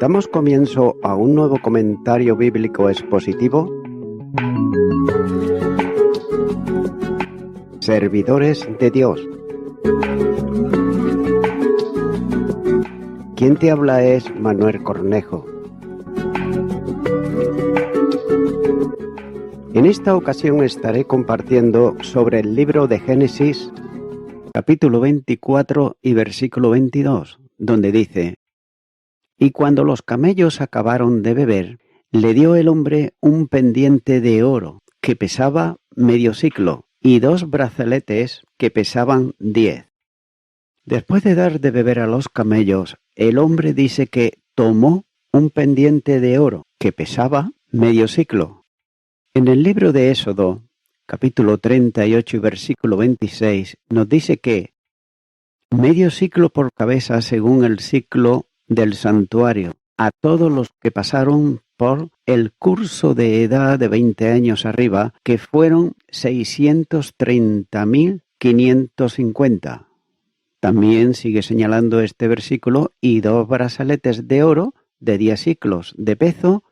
Damos comienzo a un nuevo comentario bíblico expositivo. Servidores de Dios. Quien te habla es Manuel Cornejo. En esta ocasión estaré compartiendo sobre el libro de Génesis, capítulo 24 y versículo 22, donde dice: Y cuando los camellos acabaron de beber, le dio el hombre un pendiente de oro que pesaba medio siclo y 2 brazaletes que pesaban 10. Después de dar de beber a los camellos, el hombre dice que tomó un pendiente de oro que pesaba medio siclo. En el libro de Éxodo, capítulo 38 y versículo 26, nos dice que medio siclo por cabeza según el ciclo del santuario, a todos los que pasaron por el curso de edad de 20 años arriba, que fueron 630.550. También sigue señalando este versículo, y 2 brazaletes de oro de 10 siclos de peso,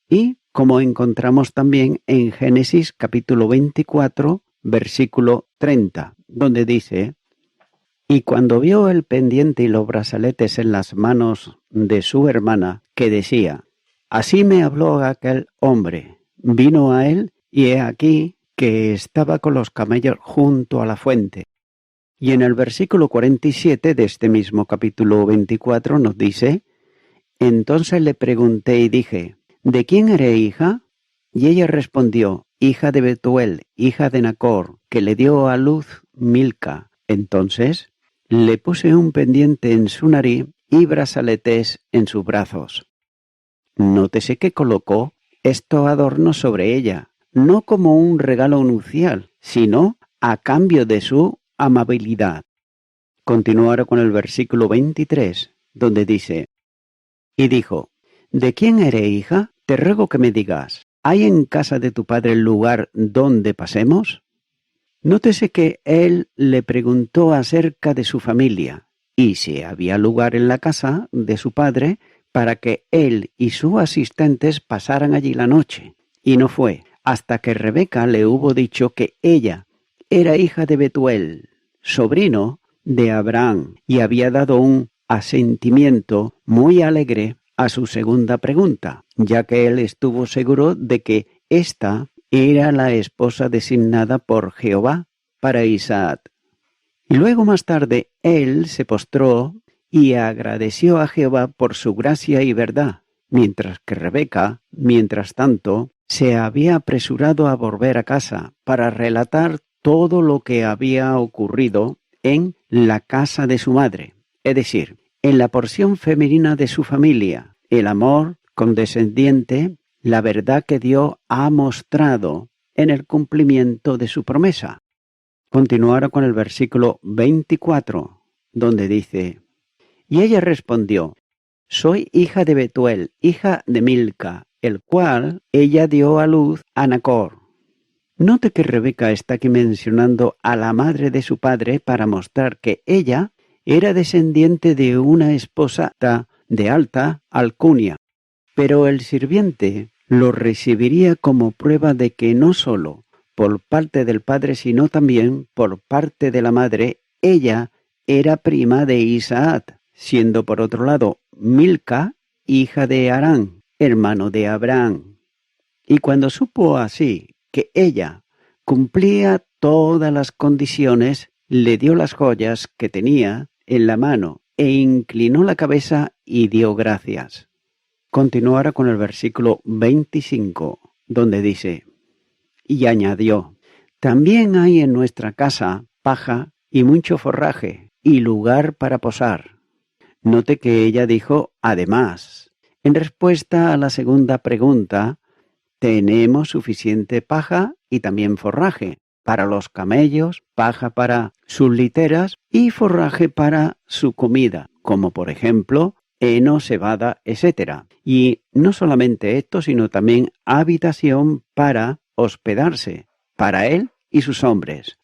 y como encontramos también en Génesis capítulo 24, versículo 30, donde dice: Y cuando vio el pendiente y los brazaletes en las manos de su hermana, que decía: Así me habló aquel hombre, vino a él, y he aquí que estaba con los camellos junto a la fuente. Y en el versículo 47 de este mismo capítulo 24 nos dice: Entonces le pregunté y dije: ¿De quién eres hija? Y ella respondió: hija de Betuel, hija de Nacor, que le dio a luz Milca. Entonces le puse un pendiente en su nariz y brazaletes en sus brazos. Nótese que colocó estos adornos sobre ella, no como un regalo nupcial, sino a cambio de su amabilidad. Continuará con el versículo 23, donde dice: Y dijo: ¿De quién eres hija? Te ruego que me digas, ¿hay en casa de tu padre lugar donde pasemos? Nótese que él le preguntó acerca de su familia y si había lugar en la casa de su padre para que él y sus asistentes pasaran allí la noche. Y no fue hasta que Rebeca le hubo dicho que ella era hija de Betuel, sobrino de Abraham, y había dado un asentimiento muy alegre a su segunda pregunta, ya que él estuvo seguro de que ésta era la esposa designada por Jehová para Isaac. Y luego más tarde él se postró y agradeció a Jehová por su gracia y verdad, mientras que Rebeca, mientras tanto, se había apresurado a volver a casa para relatar todo lo que había ocurrido en la casa de su madre, es decir, en la porción femenina de su familia, el amor condescendiente, la verdad que Dios ha mostrado en el cumplimiento de su promesa. Continuará con el versículo 24, donde dice: Y ella respondió: Soy hija de Betuel, hija de Milca, el cual ella dio a luz a Nacor. Note que Rebeca está aquí mencionando a la madre de su padre para mostrar que ella era descendiente de una esposa de alta alcunia. Pero el sirviente lo recibiría como prueba de que no solo por parte del padre, sino también por parte de la madre, ella era prima de Isaac, siendo por otro lado Milca, hija de Harán, hermano de Abraham. Y cuando supo así que ella cumplía todas las condiciones, le dio las joyas que tenía en la mano e inclinó la cabeza y dio gracias. Continuará con el versículo 25, donde dice: Y añadió: También hay en nuestra casa paja y mucho forraje y lugar para posar. Note que ella dijo además. En respuesta a la segunda pregunta, tenemos suficiente paja y también forraje para los camellos, paja para sus literas y forraje para su comida, como por ejemplo heno, cebada, etc. Y no solamente esto, sino también habitación para hospedarse, para él y sus hombres.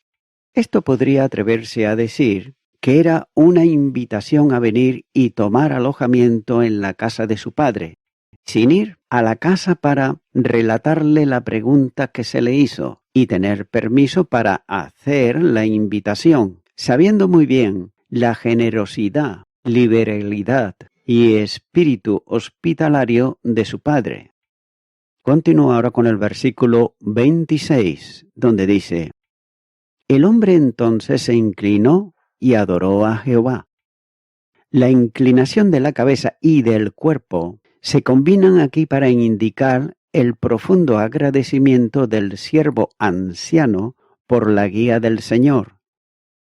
Esto podría atreverse a decir que era una invitación a venir y tomar alojamiento en la casa de su padre, sin ir a la casa para relatarle la pregunta que se le hizo y tener permiso para hacer la invitación, sabiendo muy bien la generosidad, liberalidad y espíritu hospitalario de su padre. Continúa ahora con el versículo 26, donde dice: El hombre entonces se inclinó y adoró a Jehová. La inclinación de la cabeza y del cuerpo se combinan aquí para indicar el profundo agradecimiento del siervo anciano por la guía del Señor.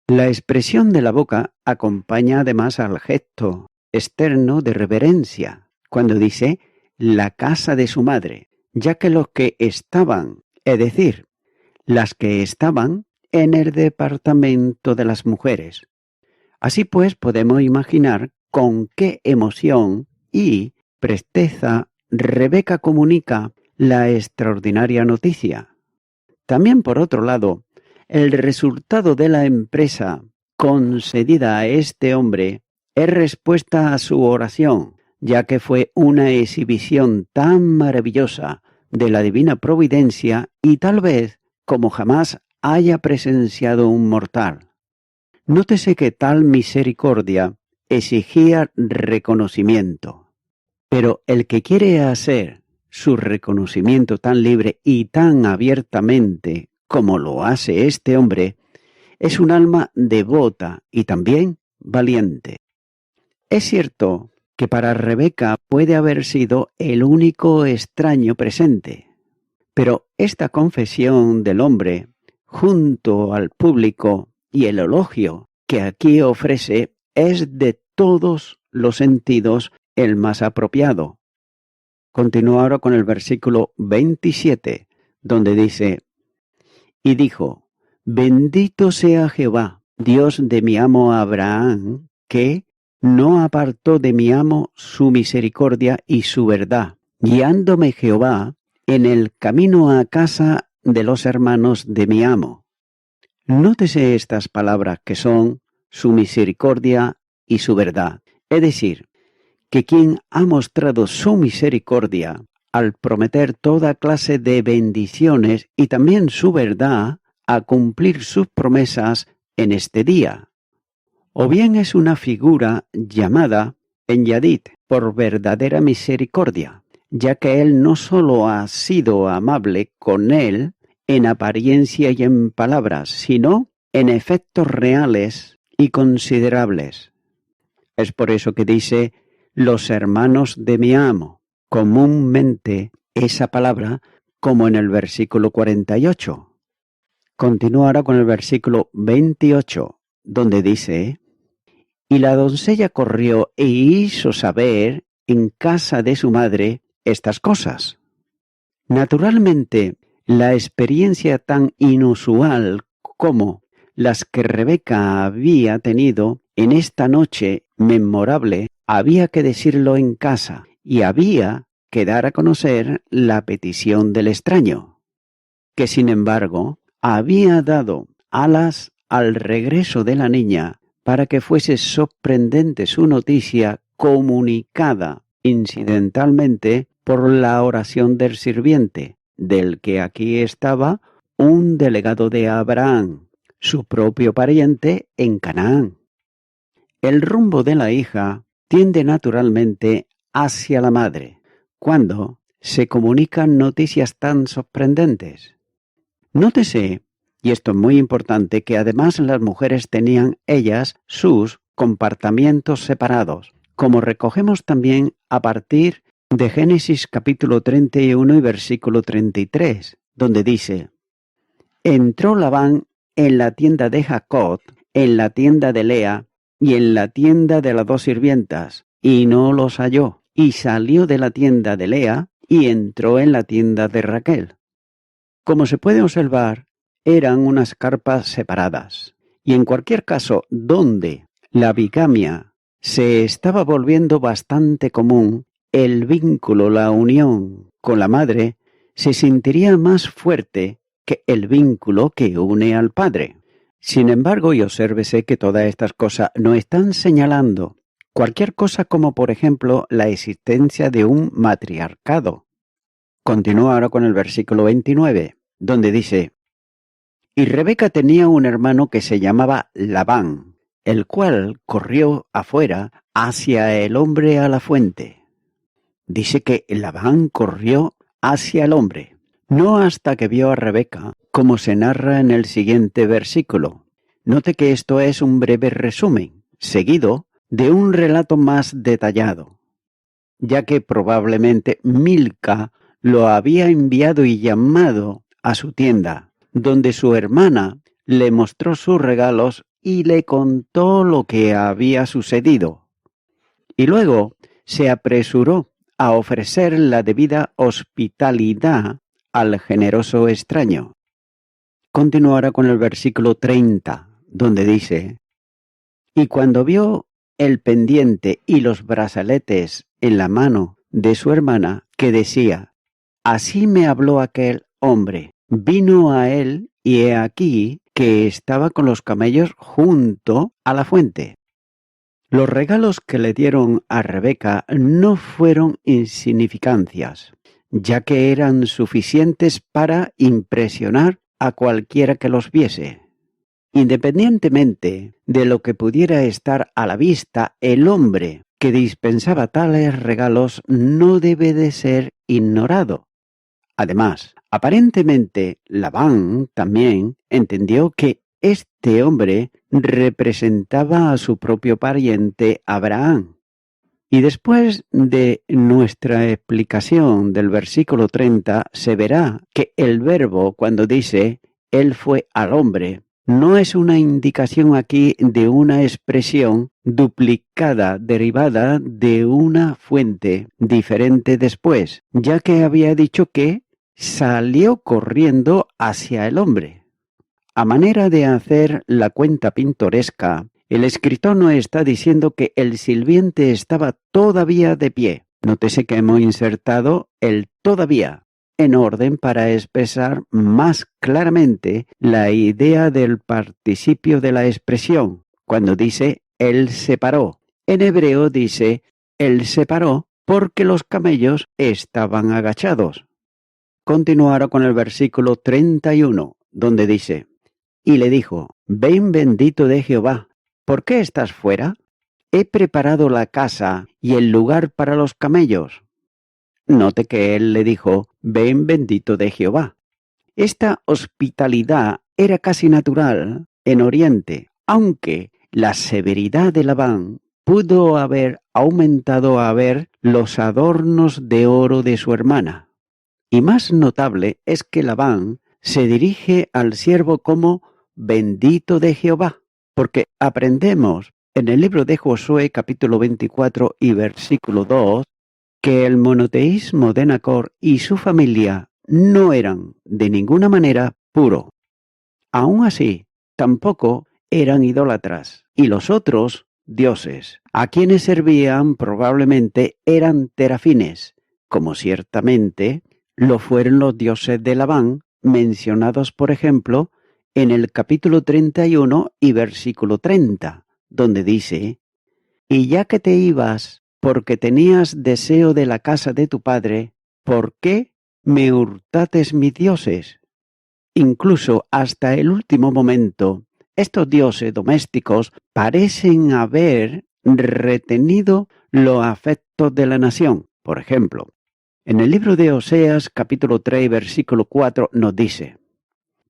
La expresión de la boca acompaña además al gesto externo de reverencia, cuando dice la casa de su madre, ya que los que estaban, es decir, las que estaban en el departamento de las mujeres. Así pues, podemos imaginar con qué emoción y presteza Rebeca comunica la extraordinaria noticia. También, por otro lado, el resultado de la empresa concedida a este hombre es respuesta a su oración, ya que fue una exhibición tan maravillosa de la divina providencia y tal vez como jamás haya presenciado un mortal. Nótese que tal misericordia exigía reconocimiento, pero el que quiere hacer su reconocimiento tan libre y tan abiertamente como lo hace este hombre, es un alma devota y también valiente. Es cierto que para Rebeca puede haber sido el único extraño presente, pero esta confesión del hombre, junto al público y el elogio que aquí ofrece, es de todos los sentidos el más apropiado. Continúa ahora con el versículo 27, donde dice: Y dijo: Bendito sea Jehová, Dios de mi amo Abraham, que no apartó de mi amo su misericordia y su verdad, guiándome Jehová en el camino a casa de los hermanos de mi amo. Nótese estas palabras que son su misericordia y su verdad. Es decir, que quien ha mostrado su misericordia al prometer toda clase de bendiciones y también su verdad a cumplir sus promesas en este día. O bien es una figura llamada en Yadid por verdadera misericordia, ya que él no solo ha sido amable con él en apariencia y en palabras, sino en efectos reales y considerables. Es por eso que dice los hermanos de mi amo, comúnmente esa palabra como en el versículo 48. Continúa ahora con el versículo 28, donde dice: Y la doncella corrió e hizo saber en casa de su madre estas cosas. Naturalmente, la experiencia tan inusual como las que Rebeca había tenido en esta noche memorable, había que decirlo en casa y había que dar a conocer la petición del extraño, que sin embargo había dado alas al regreso de la niña para que fuese sorprendente su noticia comunicada incidentalmente por la oración del sirviente, del que aquí estaba un delegado de Abraham, su propio pariente en Canaán. El rumbo de la hija tiende naturalmente hacia la madre, cuando se comunican noticias tan sorprendentes. Nótese, y esto es muy importante, que además las mujeres tenían ellas sus compartimientos separados, como recogemos también a partir de Génesis capítulo 31 y versículo 33, donde dice: Entró Labán en la tienda de Jacob, en la tienda de Lea y en la tienda de las dos sirvientas, y no los halló, y salió de la tienda de Lea y entró en la tienda de Raquel. Como se puede observar, eran unas carpas separadas, y en cualquier caso, donde la bigamia se estaba volviendo bastante común, el vínculo, la unión con la madre, se sentiría más fuerte que el vínculo que une al padre. Sin embargo, y obsérvese que todas estas cosas no están señalando cualquier cosa como por ejemplo la existencia de un matriarcado. Continúa ahora con el versículo 29, donde dice: Y Rebeca tenía un hermano que se llamaba Labán, el cual corrió afuera hacia el hombre a la fuente. Dice que Labán corrió hacia el hombre, no hasta que vio a Rebeca, como se narra en el siguiente versículo. Note que esto es un breve resumen, seguido de un relato más detallado, ya que probablemente Milca lo había enviado y llamado a su tienda, donde su hermana le mostró sus regalos y le contó lo que había sucedido. Y luego se apresuró a ofrecer la debida hospitalidad al generoso extraño. Continuará con el versículo 30, donde dice: Y cuando vio el pendiente y los brazaletes en la mano de su hermana, que decía: Así me habló aquel hombre, vino a él, y he aquí que estaba con los camellos junto a la fuente. Los regalos que le dieron a Rebeca no fueron insignificancias, ya que eran suficientes para impresionar a cualquiera que los viese. Independientemente de lo que pudiera estar a la vista, el hombre que dispensaba tales regalos no debe de ser ignorado. Además, aparentemente Labán también entendió que este hombre representaba a su propio pariente Abraham. Y después de nuestra explicación del versículo 30, se verá que el verbo cuando dice «él fue al hombre» no es una indicación aquí de una expresión duplicada derivada de una fuente diferente después, ya que había dicho que salió corriendo hacia el hombre. A manera de hacer la cuenta pintoresca, el escritor nos está diciendo que el sirviente estaba todavía de pie. Nótese que hemos insertado el todavía en orden para expresar más claramente la idea del participio de la expresión. Cuando dice él se paró, en hebreo dice él se paró porque los camellos estaban agachados. Continuará con el versículo 31, donde dice: Y le dijo: Ven bendito de Jehová, ¿por qué estás fuera? He preparado la casa y el lugar para los camellos. Note que él le dijo: Ven bendito de Jehová. Esta hospitalidad era casi natural en Oriente, aunque la severidad de Labán pudo haber aumentado a ver los adornos de oro de su hermana. Y más notable es que Labán se dirige al siervo como bendito de Jehová, porque aprendemos en el libro de Josué capítulo 24 y versículo 2 que el monoteísmo de Nacor y su familia no eran de ninguna manera puro. Aún así, tampoco eran idólatras, y los otros dioses, a quienes servían probablemente eran terafines, como ciertamente lo fueron los dioses de Labán, mencionados por ejemplo en el capítulo 31 y versículo 30, donde dice: Y ya que te ibas porque tenías deseo de la casa de tu padre, ¿por qué me hurtates mis dioses? Incluso hasta el último momento, estos dioses domésticos parecen haber retenido los afectos de la nación. Por ejemplo, en el libro de Oseas, capítulo 3, versículo 4, nos dice: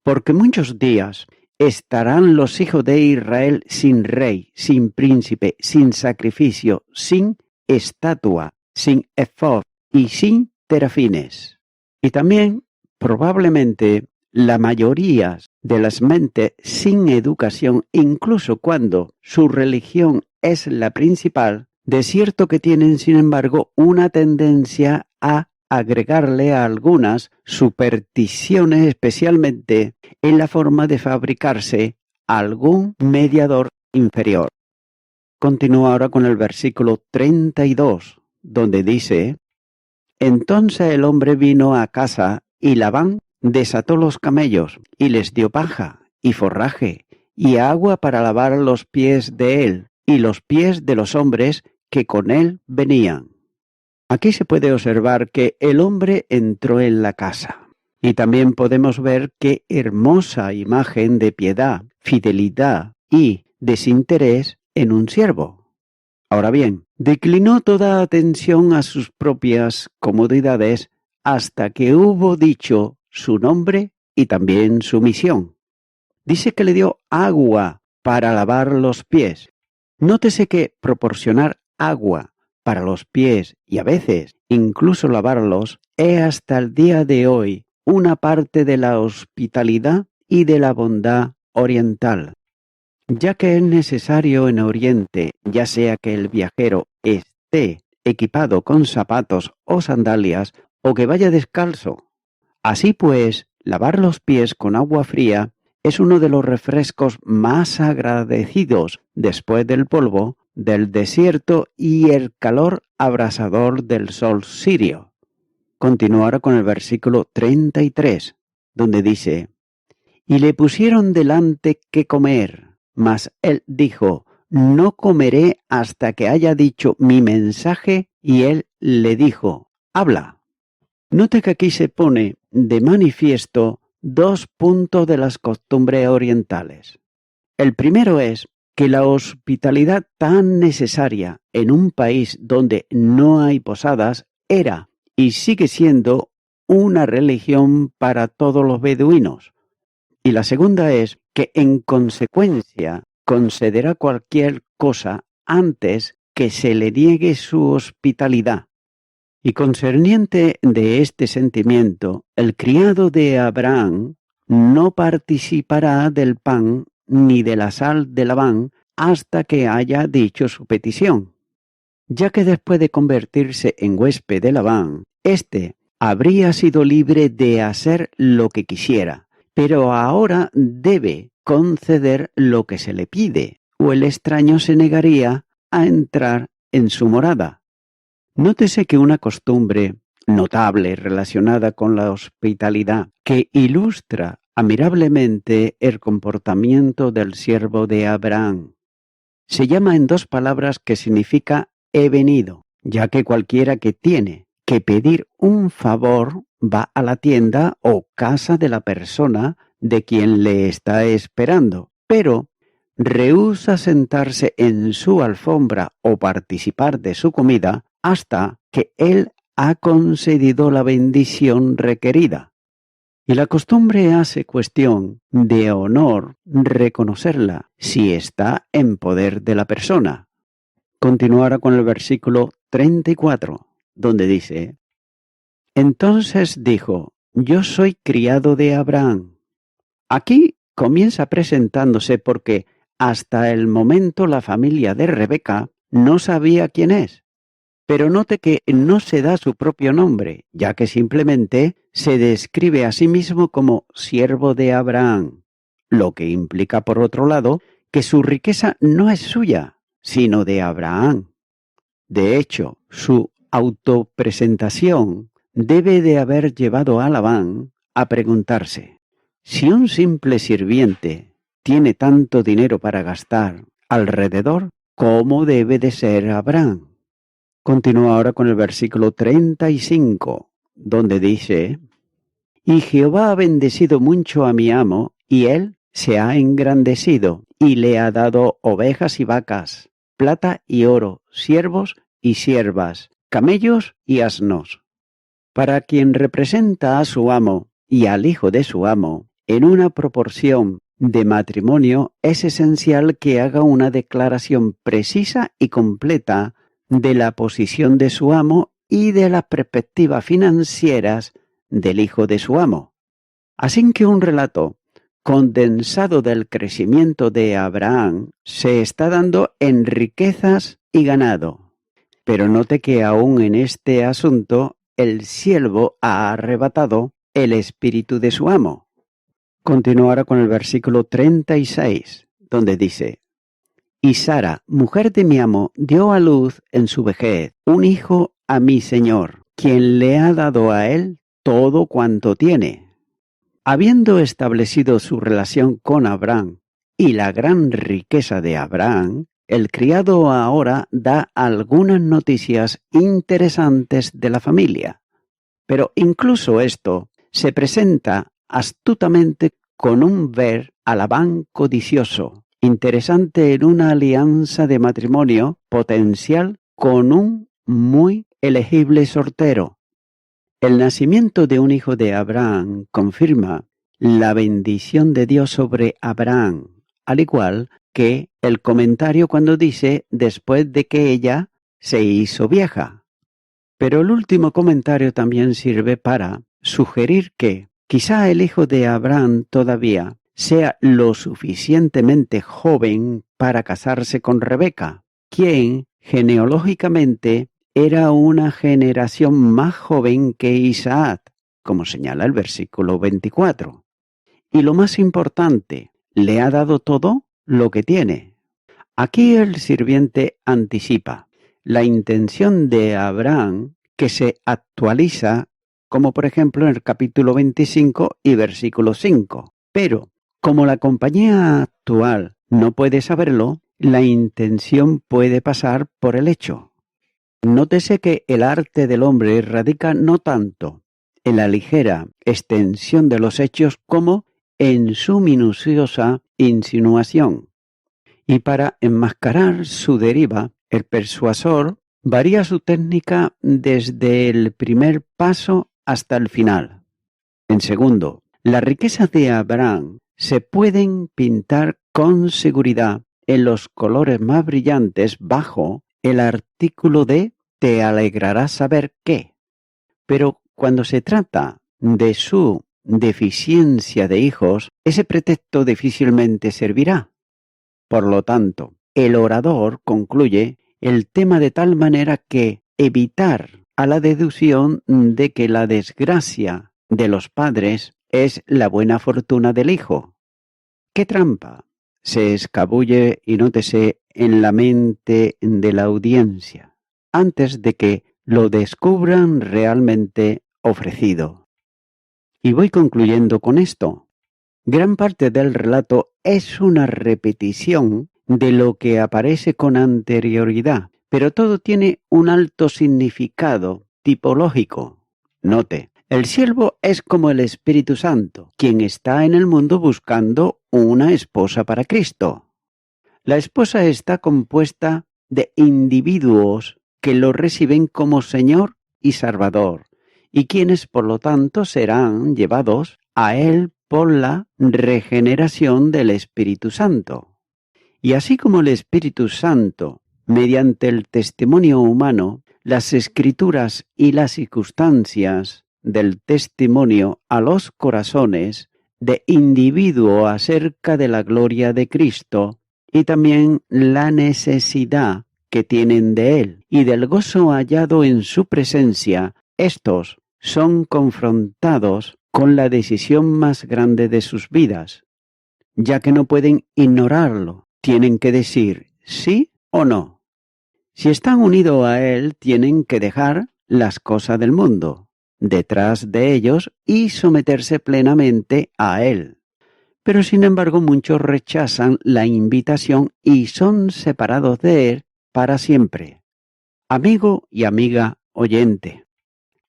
Porque muchos días estarán los hijos de Israel sin rey, sin príncipe, sin sacrificio, sin estatua, sin efod y sin terafines. Y también, probablemente, la mayoría de las mentes sin educación, incluso cuando su religión es la principal, de cierto que tienen, sin embargo, una tendencia a agregarle a algunas supersticiones, especialmente en la forma de fabricarse algún mediador inferior. Continúa ahora con el versículo 32, donde dice: Entonces el hombre vino a casa y Labán desató los camellos y les dio paja y forraje y agua para lavar los pies de él y los pies de los hombres que con él venían. Aquí se puede observar que el hombre entró en la casa. Y también podemos ver qué hermosa imagen de piedad, fidelidad y desinterés en un siervo. Ahora bien, declinó toda atención a sus propias comodidades hasta que hubo dicho su nombre y también su misión. Dice que le dio agua para lavar los pies. Nótese que proporcionar agua para los pies y a veces incluso lavarlos es hasta el día de hoy una parte de la hospitalidad y de la bondad oriental, ya que es necesario en Oriente, ya sea que el viajero esté equipado con zapatos o sandalias o que vaya descalzo. Así pues, lavar los pies con agua fría es uno de los refrescos más agradecidos después del polvo, del desierto y el calor abrasador del sol sirio. Continuará con el versículo 33, donde dice: Y le pusieron delante qué comer, mas él dijo: No comeré hasta que haya dicho mi mensaje, y él le dijo: Habla. Note que aquí se pone de manifiesto dos puntos de las costumbres orientales. El primero es que la hospitalidad tan necesaria en un país donde no hay posadas era y sigue siendo una religión para todos los beduinos. Y la segunda es que en consecuencia concederá cualquier cosa antes que se le niegue su hospitalidad. Y concerniente de este sentimiento, el criado de Abraham no participará del pan ni de la sal de Labán hasta que haya dicho su petición, ya que después de convertirse en huésped de Labán, éste habría sido libre de hacer lo que quisiera, pero ahora debe conceder lo que se le pide, o el extraño se negaría a entrar en su morada. Nótese que una costumbre notable relacionada con la hospitalidad que ilustra admirablemente el comportamiento del siervo de Abraham se llama en dos palabras que significa he venido, ya que cualquiera que tiene que pedir un favor va a la tienda o casa de la persona de quien le está esperando, pero rehúsa sentarse en su alfombra o participar de su comida hasta que él ha concedido la bendición requerida. Y la costumbre hace cuestión de honor reconocerla si está en poder de la persona. Continuará con el versículo 34, donde dice: Entonces dijo: Yo soy criado de Abraham. Aquí comienza presentándose porque hasta el momento la familia de Rebeca no sabía quién es. Pero note que no se da su propio nombre, ya que simplemente se describe a sí mismo como siervo de Abraham, lo que implica, por otro lado, que su riqueza no es suya, sino de Abraham. De hecho, su autopresentación debe de haber llevado a Labán a preguntarse: si un simple sirviente tiene tanto dinero para gastar alrededor, ¿cómo debe de ser Abraham? Continúa ahora con el versículo 35, donde dice: Y Jehová ha bendecido mucho a mi amo, y él se ha engrandecido, y le ha dado ovejas y vacas, plata y oro, siervos y siervas, camellos y asnos. Para quien representa a su amo y al hijo de su amo, en una proporción de matrimonio, es esencial que haga una declaración precisa y completa de la posición de su amo y de las perspectivas financieras del hijo de su amo. Así que un relato condensado del crecimiento de Abraham se está dando en riquezas y ganado. Pero note que aún en este asunto el siervo ha arrebatado el espíritu de su amo. Continuará con el versículo 36, donde dice: Y Sara, mujer de mi amo, dio a luz en su vejez un hijo a mi señor, quien le ha dado a él todo cuanto tiene. Habiendo establecido su relación con Abraham y la gran riqueza de Abraham, el criado ahora da algunas noticias interesantes de la familia. Pero incluso esto se presenta astutamente con un ver a Labán codicioso, interesante en una alianza de matrimonio potencial con un muy elegible soltero. El nacimiento de un hijo de Abraham confirma la bendición de Dios sobre Abraham, al igual que el comentario cuando dice después de que ella se hizo vieja. Pero el último comentario también sirve para sugerir que quizá el hijo de Abraham todavía sea lo suficientemente joven para casarse con Rebeca, quien genealógicamente era una generación más joven que Isaac, como señala el versículo 24. Y lo más importante, le ha dado todo lo que tiene. Aquí el sirviente anticipa la intención de Abraham que se actualiza, como por ejemplo en el capítulo 25 y versículo 5. Pero, como la compañía actual no puede saberlo, la intención puede pasar por el hecho. Nótese que el arte del hombre radica no tanto en la ligera extensión de los hechos como en su minuciosa insinuación. Y para enmascarar su deriva, el persuasor varía su técnica desde el primer paso hasta el final. En segundo, las riquezas de Abraham se pueden pintar con seguridad en los colores más brillantes bajo el artículo de «te alegrará saber qué». Pero cuando se trata de su deficiencia de hijos, ese pretexto difícilmente servirá. Por lo tanto, el orador concluye el tema de tal manera que evitar a la deducción de que la desgracia de los padres es la buena fortuna del hijo. ¡Qué trampa! Se escabulle, y nótese, en la mente de la audiencia, antes de que lo descubran realmente ofrecido. Y voy concluyendo con esto. Gran parte del relato es una repetición de lo que aparece con anterioridad, pero todo tiene un alto significado tipológico. Note, el siervo es como el Espíritu Santo, quien está en el mundo buscando una esposa para Cristo. La esposa está compuesta de individuos que lo reciben como Señor y Salvador, y quienes por lo tanto serán llevados a Él por la regeneración del Espíritu Santo. Y así como el Espíritu Santo, mediante el testimonio humano, las escrituras y las circunstancias del testimonio a los corazones de individuo acerca de la gloria de Cristo y también la necesidad que tienen de Él y del gozo hallado en su presencia, estos son confrontados con la decisión más grande de sus vidas, ya que no pueden ignorarlo, tienen que decir sí o no. Si están unidos a Él, tienen que dejar las cosas del mundo detrás de ellos y someterse plenamente a Él. Pero sin embargo muchos rechazan la invitación y son separados de Él para siempre. Amigo y amiga oyente.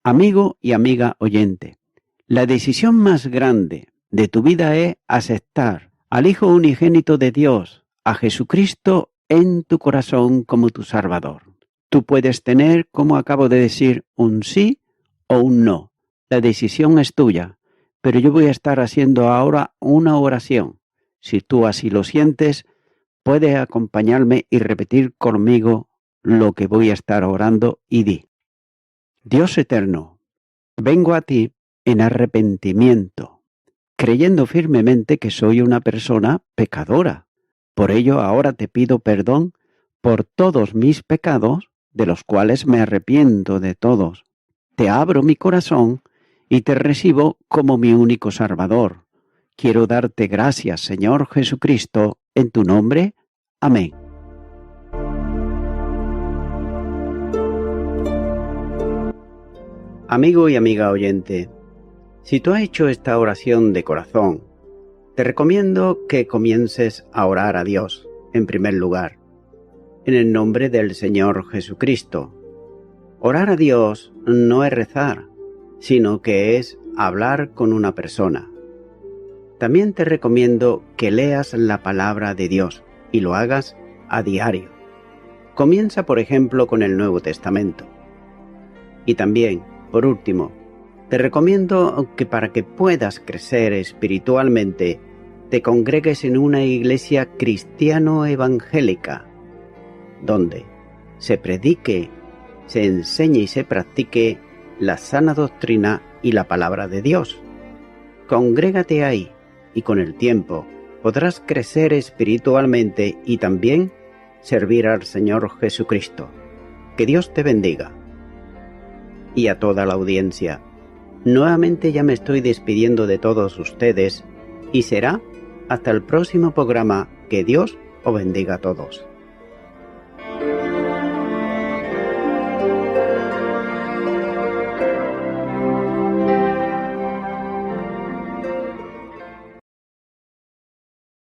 Amigo y amiga oyente. La decisión más grande de tu vida es aceptar al Hijo unigénito de Dios, a Jesucristo en tu corazón como tu Salvador. Tú puedes tener, como acabo de decir, un sí o un no. La decisión es tuya, pero yo voy a estar haciendo ahora una oración. Si tú así lo sientes, puedes acompañarme y repetir conmigo lo que voy a estar orando y di. Dios eterno, vengo a ti en arrepentimiento, creyendo firmemente que soy una persona pecadora. Por ello ahora te pido perdón por todos mis pecados, de los cuales me arrepiento de todos. Te abro mi corazón y te recibo como mi único Salvador. Quiero darte gracias, Señor Jesucristo, en tu nombre. Amén. Amigo y amiga oyente, si tú has hecho esta oración de corazón, Te recomiendo que comiences a orar a Dios, en primer lugar, en el nombre del Señor Jesucristo. Orar a Dios no es rezar, sino que es hablar con una persona. También te recomiendo que leas la palabra de Dios y lo hagas a diario. Comienza, por ejemplo, con el Nuevo Testamento. Y también, por último, te recomiendo que para que puedas crecer espiritualmente, te congregues en una iglesia cristiano-evangélica, donde se predique, se enseñe y se practique la sana doctrina y la palabra de Dios. Congrégate ahí y con el tiempo podrás crecer espiritualmente y también servir al Señor Jesucristo. Que Dios te bendiga. Y a toda la audiencia, nuevamente ya me estoy despidiendo de todos ustedes y será hasta el próximo programa. Que Dios os bendiga a todos.